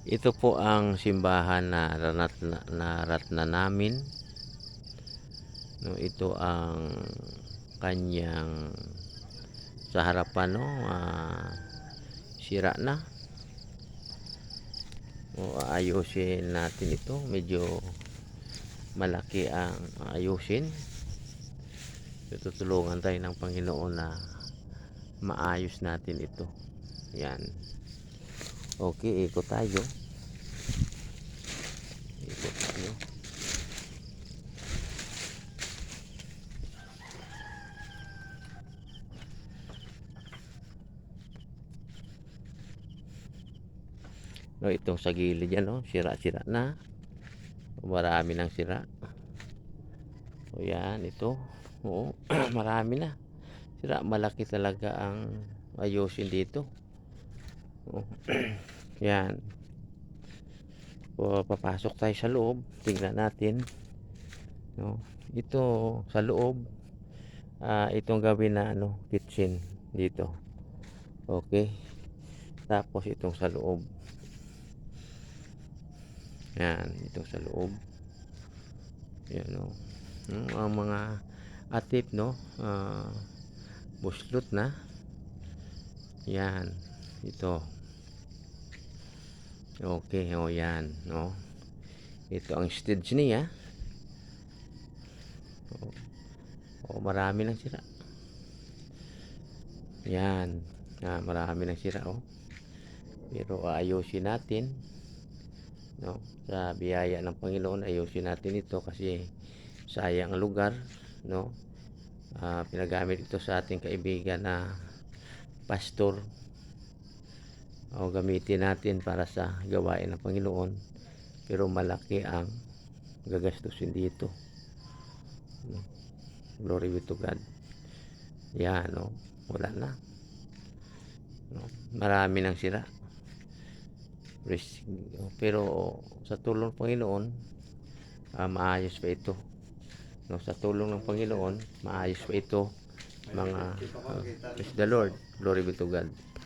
Ito po ang simbahan na naratna namin. No, ito ang kanyang sa harapan, no, sira na. O, ayusin natin ito. Medyo malaki ang ayusin. Tutulungan tayo ng Panginoon na maayos natin ito. Yan. Okay, ikot tayo. Ikot tayo. No, itong sa gilid yan, no, sira-sira na. Marami nang sira. O yan, ito. Oo, marami na. Sira, malaki talaga ang ayusin dito. O, yan. O, papasok tayo sa loob. Tingnan natin. No, ito sa loob. Itong gawin na ano, kitchen dito. Okay. Tapos itong sa loob. Yan, itong sa loob. Yan, no. Ang mga atip, no, buslot na. Yan, ito. Okay, o yan, no. Ito ang stage niya. O, marami nang sira. Yan, marami nang sira, oh. Pero ayusin natin, no, sa biyaya ng Panginoon. Ayusin natin ito kasi sayang ang lugar, no. Pinagamit ito sa ating kaibigan na pastor. O, gamitin natin para sa gawain ng Panginoon, pero malaki ang gagastusin dito, no? Glory be to God. Yan, no, wala na, no? Marami nang sira. Pero sa tulong ng Panginoon, maayos pa ito, no? Sa tulong ng Panginoon, maayos pa ito, mga praise the Lord. Glory be to God.